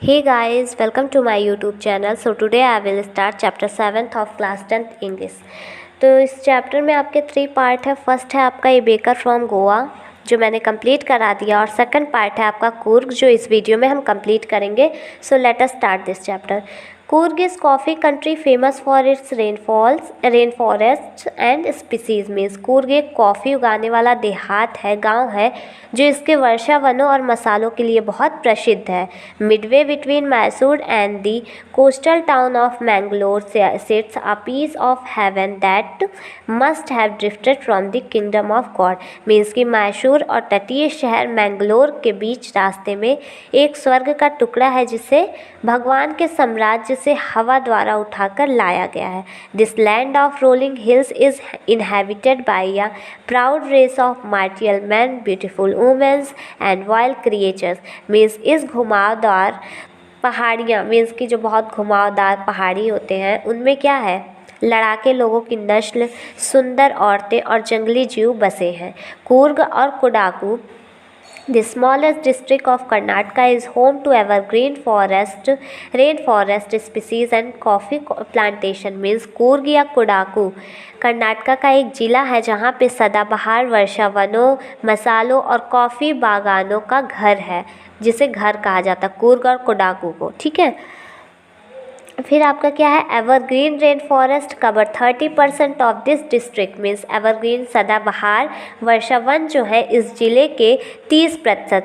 Hey guys, welcome to my YouTube channel. So today I will start chapter 7th of class 10th English. तो इस chapter में आपके 3 part है। First है आपका ए बेकर फ्रॉम गोवा जो मैंने कंप्लीट करा दिया, और सेकंड पार्ट है आपका कूर्ग जो इस वीडियो में हम कंप्लीट करेंगे। So let us start this chapter. Coorg is coffee country famous for its rain forest and species. Means Coorg एक कॉफ़ी उगाने वाला देहात है, गांव है जो इसके वर्षा वनों और मसालों के लिए बहुत प्रसिद्ध है। Midway between Mysore and the coastal town of Mangalore sits a piece of heaven that must have drifted from the kingdom of God. Means कि मैसूर और तटीय शहर मैंगलोर के बीच रास्ते में एक स्वर्ग का टुकड़ा है जिसे भगवान के साम्राज्य से हवा द्वारा उठाकर लाया गया है। This land of rolling hills is inhabited by a proud race of martial man, beautiful womens and wild creatures. Means इस घुमावदार पहाड़ियाँ, मीन्स की जो बहुत घुमावदार पहाड़ी होते हैं उनमें क्या है, लड़ाके लोगों की नस्ल, सुंदर औरतें और जंगली जीव बसे हैं। कूर्ग और Kodagu, the smallest district of Karnataka, is home to evergreen rainforest species and coffee plantation. Means Coorg या कोडागू कर्नाटका का एक ज़िला है जहाँ पे सदाबहार वर्षा वनों, मसालों और कॉफ़ी बागानों का घर है, जिसे घर कहा जाता है कूर्ग और कोडागू को। ठीक है, फिर आपका क्या है, evergreen rain forest cover 30% of this district. Means evergreen सदाबहार वर्षा वन जो है इस जिले के 30%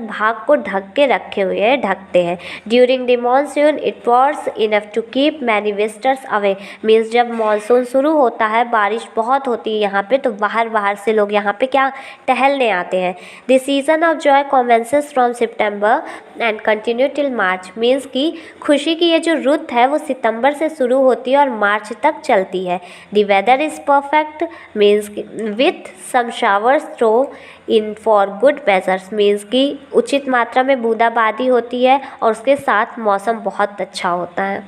भाग को ढक के रखे हुए हैं, ढकते हैं। During the monsoon it wars enough to keep many visitors away. Means जब मानसून शुरू होता है, बारिश बहुत होती है यहाँ पे, तो बाहर से लोग यहाँ पे क्या टहलने आते हैं। The season of joy commences from September and continue till March. Means की खुशी की ये जो रुत है वो सितंबर से शुरू होती है और मार्च तक चलती है। The weather is perfect, means with some showers throw in for good measures. Means की उचित मात्रा में बूंदाबांदी होती है और उसके साथ मौसम बहुत अच्छा होता है।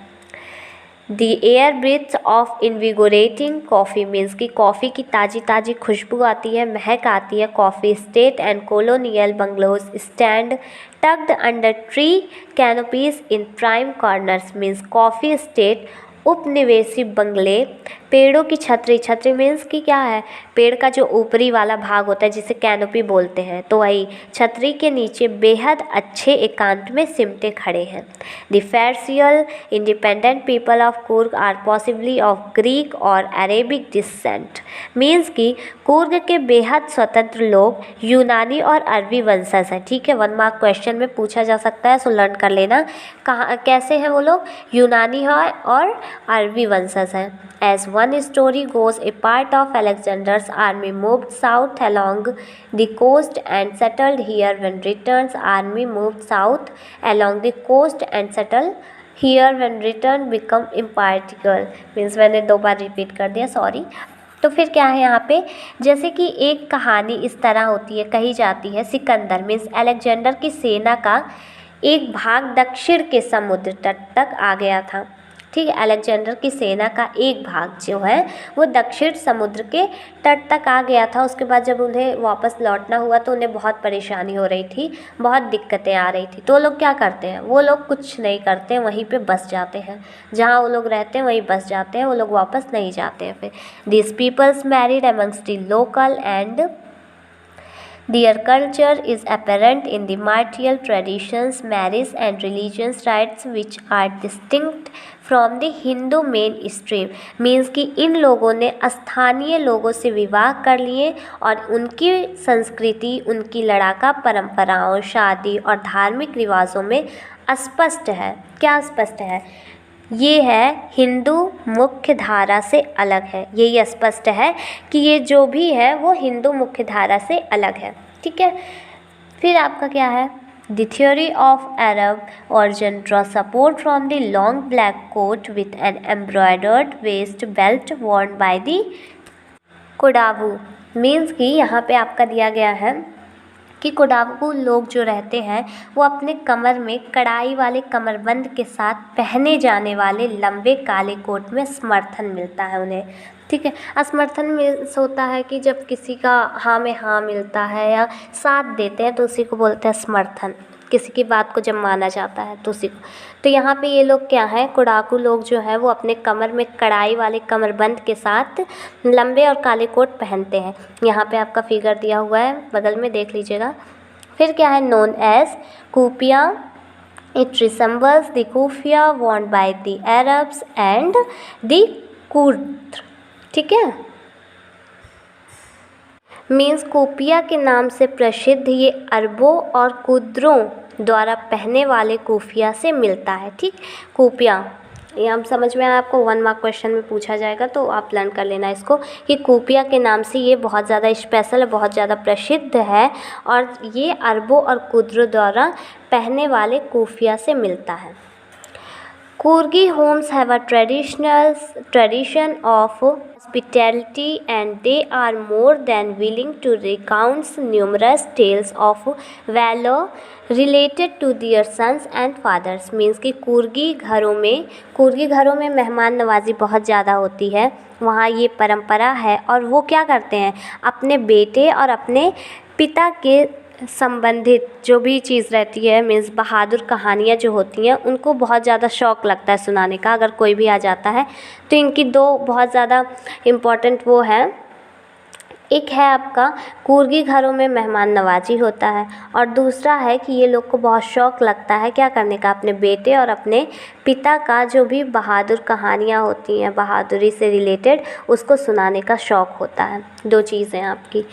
The air breathes of invigorating coffee. Means की कॉफ़ी की ताज़ी खुशबू आती है, महक आती है। Coffee state and colonial bungalows stand tugged under tree canopies in prime corners. Means coffee state उपनिवेशी बंगले पेड़ों की छतरी मीन्स की क्या है, पेड़ का जो ऊपरी वाला भाग होता है जिसे कैनोपी बोलते हैं, तो वही छतरी के नीचे बेहद अच्छे एकांत में सिमटे खड़े हैं। द फेयरसियल independent people of Coorg are possibly of Greek और अरेबिक डिसेंट। मीन्स की कूर्ग के बेहद स्वतंत्र लोग यूनानी और अरबी वंशज हैं। ठीक है, 1 मार्क क्वेश्चन में पूछा जा सकता है, सो लर्न कर लेना कहाँ कैसे हैं वो लोग, यूनानी है और अरबी वंशज हैं। As one story goes, a part of Alexander's army moved south along the coast and settled here. When Britain's army moved south along the coast and settled here, when Britain become impractical. Means मैंने 2 बार repeat कर दिया, sorry. तो फिर क्या है यहाँ पे, जैसे कि एक कहानी इस तरह होती है, कही जाती है, सिकंदर मीन्स अलेक्जेंडर की सेना का एक भाग दक्षिण के समुद्र तट तक आ गया था। ठीक है, अलेक्जेंडर की सेना का एक भाग जो है वो दक्षिण समुद्र के तट तक आ गया था। उसके बाद जब उन्हें वापस लौटना हुआ तो उन्हें बहुत परेशानी हो रही थी, बहुत दिक्कतें आ रही थी। तो लोग क्या करते हैं, वो लोग कुछ नहीं करते, वहीं पे बस जाते हैं, जहाँ वो लोग रहते हैं वहीं बस जाते हैं, वो लोग वापस नहीं जाते हैं। फिर this peoples married amongst the local and their culture is apparent in the martial traditions, marriage and religious rites which are distinct from the Hindu mainstream. Means कि इन लोगों ने स्थानीय लोगों से विवाह कर लिए और उनकी संस्कृति, उनकी लड़ाका परंपराओं, शादी और धार्मिक रिवाजों में स्पष्ट है। क्या स्पष्ट है, ये है हिंदू मुख्य धारा से अलग है। यही स्पष्ट है कि ये जो भी है वो हिंदू मुख्य धारा से अलग है। ठीक है, फिर आपका क्या है, the theory of Arab origin draw support from the long black coat with an embroidered waist belt worn by the Kodagu. Means कि यहाँ पे आपका दिया गया है कि कोडागू लोग जो रहते हैं वो अपने कमर में कढ़ाई वाले कमरबंद के साथ पहने जाने वाले लंबे काले कोट में समर्थन मिलता है उन्हें। ठीक है, समर्थन में होता है कि जब किसी का हाँ में हाँ मिलता है या साथ देते हैं तो उसी को बोलते हैं समर्थन। किसी की बात को जब माना जाता है तो उसी को। तो यहाँ पे ये लोग क्या हैं, कोडाकू लोग जो है वो अपने कमर में कढ़ाई वाले कमरबंद के साथ लंबे और काले कोट पहनते हैं। यहाँ पे आपका फिगर दिया हुआ है, बगल में देख लीजिएगा। फिर क्या है, नोन एज कूपिया, it resembles the kufiya worn by the Arabs and the Kurds. ठीक है, मीन्स कूपिया के नाम से प्रसिद्ध ये अरबों और कुर्दों द्वारा पहने वाले कूफिया से मिलता है। ठीक, कूपिया ये हम समझ में आया आपको, 1 मार्क क्वेश्चन में पूछा जाएगा तो आप लर्न कर लेना इसको कि कूपिया के नाम से ये बहुत ज़्यादा स्पेशल है, बहुत ज़्यादा प्रसिद्ध है और ये अरबों और कुर्दों द्वारा पहनने वाले कूफिया से मिलता है। Kurgi homes have a tradition of hospitality and they are more than willing to recount numerous tales of valor related to their sons and fathers। Means कि कुर्गी घरों में मेहमान नवाजी बहुत ज़्यादा होती है, वहाँ ये परंपरा है और वो क्या करते हैं, अपने बेटे और अपने पिता के संबंधित जो भी चीज़ रहती है, मीन्स बहादुर कहानियाँ जो होती हैं उनको बहुत ज़्यादा शौक़ लगता है सुनाने का। अगर कोई भी आ जाता है तो इनकी 2 बहुत ज़्यादा इम्पॉर्टेंट वो है, एक है आपका कुर्गी घरों में मेहमान नवाजी होता है और दूसरा है कि ये लोग को बहुत शौक़ लगता है क्या करने का, अपने बेटे और अपने पिता का जो भी बहादुर कहानियाँ होती हैं, बहादुरी से रिलेटेड, उसको सुनाने का शौक़ होता है। 2 चीज़ें आपकी।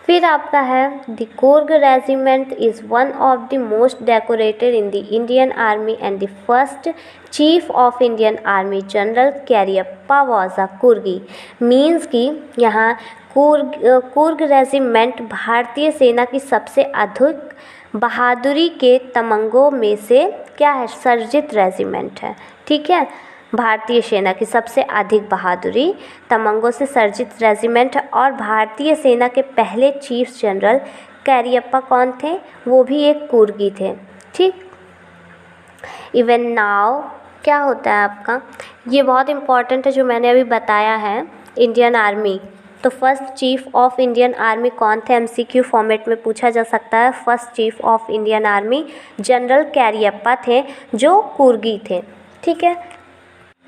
फिर आपका है the Coorg regiment is one of the most decorated in the Indian army and the first chief of Indian army general Cariappa was a कुर्गी। Means कि यहाँ कुर्ग रेजिमेंट भारतीय सेना की सबसे अधिक बहादुरी के तमंगों में से क्या है, सर्जित रेजिमेंट है। ठीक है, भारतीय सेना की सबसे अधिक बहादुरी तमंगों से सर्जित रेजिमेंट है और भारतीय सेना के पहले चीफ जनरल कैरियप्पा कौन थे, वो भी एक कुर्गी थे। ठीक, इवन नाउ क्या होता है आपका, ये बहुत इम्पॉर्टेंट है जो मैंने अभी बताया है, इंडियन आर्मी। तो first chief of Indian army कौन थे, MCQ फॉर्मेट में पूछा जा सकता है। First chief of Indian army general Cariappa थे जो कुर्गी थे। ठीक है,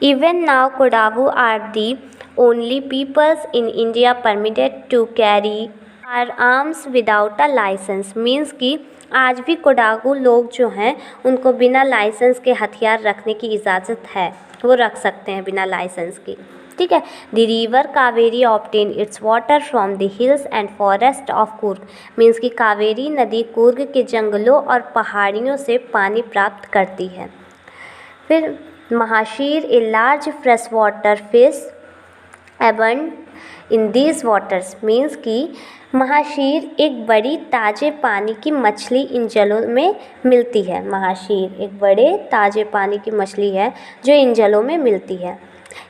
even now Kodagu are the only peoples in India permitted to carry firearms without a license। Means कि आज भी कोडागू लोग जो हैं उनको बिना लाइसेंस के हथियार रखने की इजाज़त है, वो रख सकते हैं बिना लाइसेंस की। ठीक है, the river Kaveri obtain it's water from the hills and forest of Coorg. Means कि कावेरी नदी कुर्ग के जंगलों और पहाड़ियों से पानी प्राप्त करती है। फिर mahseer a large fresh water fish abound in these waters. Means कि महाशीर एक बड़ी ताज़े पानी की मछली इन जलों में मिलती है। महाशीर एक बड़े ताज़े पानी की मछली है जो इन जलों में मिलती है।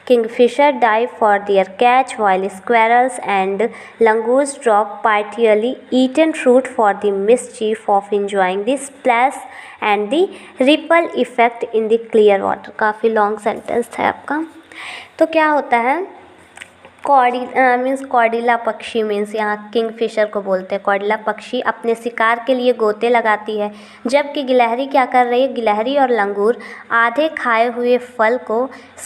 Kingfisher dive for their catch while squirrels and langurs drop partially eaten fruit for the mischief of enjoying the splash and the ripple effect in the clear water। काफ़ी लॉन्ग सेंटेंस है आपका। तो क्या होता है, कॉर्डिला पक्षी मीन्स यहाँ Kingfisher को बोलते हैं। कॉर्डिला पक्षी अपने शिकार के लिए गोते लगाती है, जबकि गिलहरी क्या कर रही है, गिलहरी और लंगूर आधे खाए हुए फल को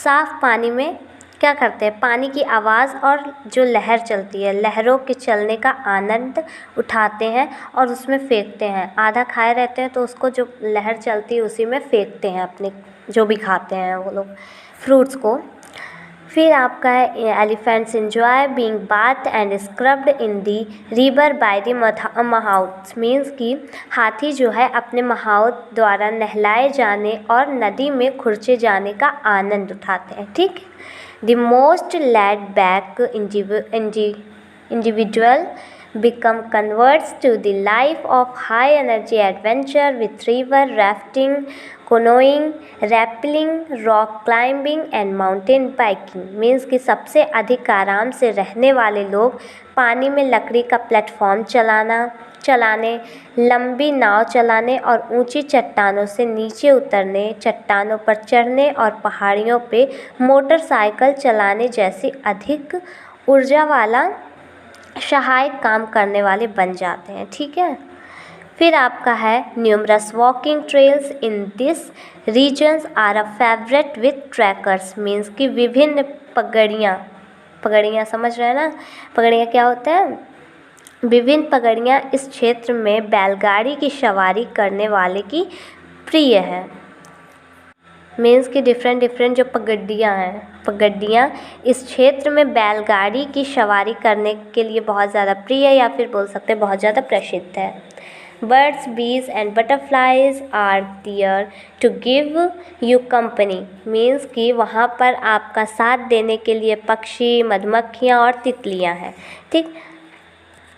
साफ पानी में क्या करते हैं, पानी की आवाज़ और जो लहर चलती है, लहरों के चलने का आनंद उठाते हैं और उसमें फेंकते हैं। आधा खाए रहते हैं तो उसको जो लहर चलती है उसी में फेंकते हैं, अपने जो भी खाते हैं वो लोग फ्रूट्स को। फिर आपका है elephants enjoy being bath and scrubbed in the river by the mahouts. Means कि हाथी जो है अपने महाउत द्वारा नहलाए जाने और नदी में खुरचे जाने का आनंद उठाते हैं। ठीक, the most laid back individual become converts to the life of high energy adventure with river rafting, canoeing, rappelling, rock climbing and mountain biking। Means कि सबसे अधिक आराम से रहने वाले लोग पानी में लकड़ी का प्लेटफॉर्म चलाने, लंबी नाव चलाने और ऊंची चट्टानों से नीचे उतरने, चट्टानों पर चढ़ने और पहाड़ियों पे मोटरसाइकिल चलाने जैसी अधिक ऊर्जा वाला सहायक काम करने वाले बन जाते हैं। ठीक है, फिर आपका है numerous walking trails in this regions are a favourite with trekkers, means कि विभिन्न पगड़ियाँ समझ रहे हैं ना, पगड़ियाँ क्या होता है, विभिन्न पगड़ियाँ इस क्षेत्र में बैलगाड़ी की सवारी करने वाले की प्रिय है। मीन्स कि डिफरेंट जो पगड्डियाँ इस क्षेत्र में बैलगाड़ी की सवारी करने के लिए बहुत ज़्यादा प्रिय या फिर बोल सकते हैं बहुत ज़्यादा प्रसिद्ध है। Birds, bees and butterflies are there to give you company, means कि वहाँ पर आपका साथ देने के लिए पक्षी, मधुमक्खियाँ और तितलियाँ हैं। ठीक,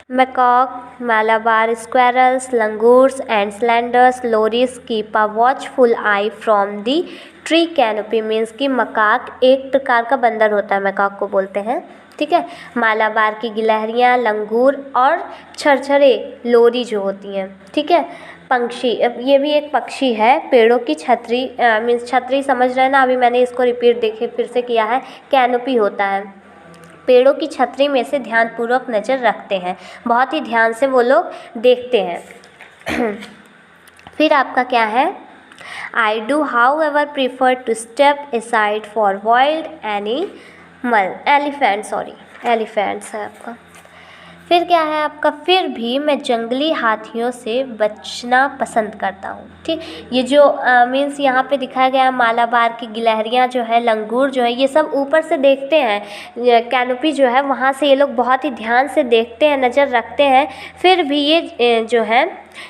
macaque, Malabar squirrels, langurs and slenders lorises keep a watchful eye from the tree canopy, means कि मकाक एक प्रकार का बंदर होता है, मैकॉक को बोलते हैं। ठीक है, मालाबार की गिलहरियाँ, लंगूर और छरछरे लोरी जो होती हैं। ठीक है, पंक्षी, अब ये भी एक पक्षी है। पेड़ों की छतरी, मीन्स छतरी समझ रहे हैं ना, अभी मैंने इसको रिपीट देखिए फिर से किया है, कैनोपी होता है। पेड़ों की छतरी में से ध्यानपूर्वक नज़र रखते हैं, बहुत ही ध्यान से वो लोग देखते हैं। फिर आपका क्या है, I do however prefer to step aside for wild elephants है आपका। फिर क्या है आपका, फिर भी मैं जंगली हाथियों से बचना पसंद करता हूँ। ठीक, ये जो मीन्स यहाँ पे दिखाया गया मालाबार की गिलहरियाँ जो है, लंगूर जो है, ये सब ऊपर से देखते हैं, कैनोपी जो है वहाँ से ये लोग बहुत ही ध्यान से देखते हैं, नज़र रखते हैं। फिर भी ये जो है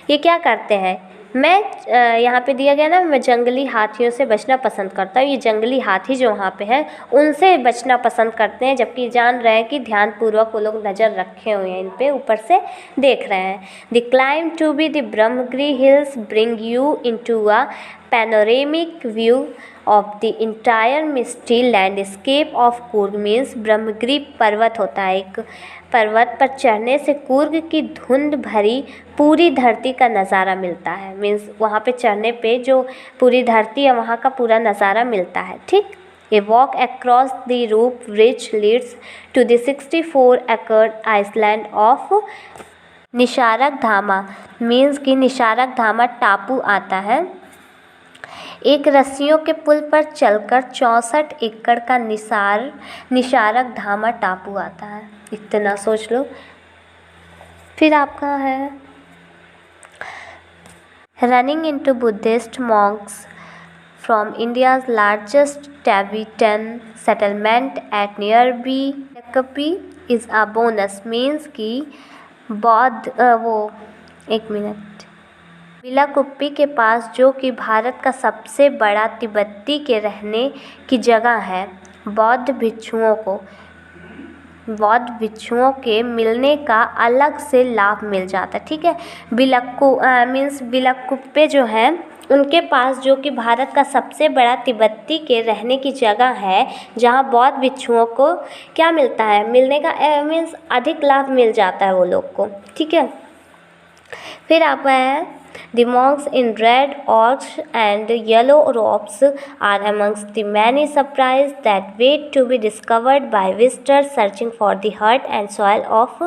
ये क्या करते हैं, मैं यहाँ पे दिया गया ना, मैं जंगली हाथियों से बचना पसंद करता हूँ। ये जंगली हाथी जो वहाँ पे हैं उनसे बचना पसंद करते हैं, जबकि जान रहे हैं कि ध्यानपूर्वक वो लोग नज़र रखे हुए हैं, इन पे ऊपर से देख रहे हैं। The climb to be the Brahmagiri hills bring you into a panoramic view of the entire misty landscape of Coorg, means Brahmagiri पर्वत होता है, एक पर्वत पर चढ़ने से कूर्ग की धुंध भरी पूरी धरती का नज़ारा मिलता है। मीन्स वहाँ पे चढ़ने पे जो पूरी धरती है वहाँ का पूरा नज़ारा मिलता है। ठीक, ए वॉक अक्रॉस द रूप ब्रिज लीड्स टू द 64 एकड़ आइसलैंड ऑफ निशारक धामा, मीन्स कि निशारक धामा टापू आता है। एक रस्सियों के पुल पर चलकर 64 एकड़ का निशारक धामा टापू आता है, इतना सोच लो। फिर आपका है running into Buddhist monks from India's largest Tibetan settlement at nearby Kuppe is a bonus, means कि बौद्ध बिलाकुप्पी के पास, जो कि भारत का सबसे बड़ा तिब्बती के रहने की जगह है, बौद्ध भिक्षुओं के मिलने का अलग से लाभ मिल जाता है। ठीक है, बिलाकुप्पे जो हैं उनके पास, जो कि भारत का सबसे बड़ा तिब्बती के रहने की जगह है, जहाँ बौद्ध भिक्षुओं को क्या मिलता है, मिलने का मीन्स अधिक लाभ मिल जाता है वो लोग को। ठीक है, फिर आप है The monks in red oaks and yellow robes are amongst the many surprises that wait to be discovered by visitors searching for the heart and soil of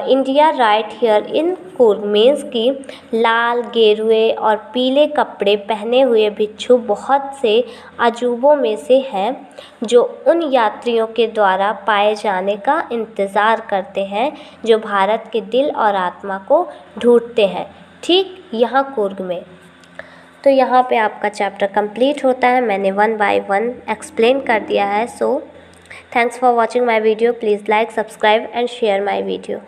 India right here in Coorg, means कि लाल, गेरुए और पीले कपड़े पहने हुए भिक्षु बहुत से अजूबों में से हैं, जो उन यात्रियों के द्वारा पाए जाने का इंतज़ार करते हैं जो भारत के दिल और आत्मा को ढूंढते हैं। ठीक, यहाँ कूर्ग में। तो यहाँ पे आपका चैप्टर कंप्लीट होता है, मैंने 1 by 1 एक्सप्लेन कर दिया है। So thanks for watching my video, please like, subscribe and share my video.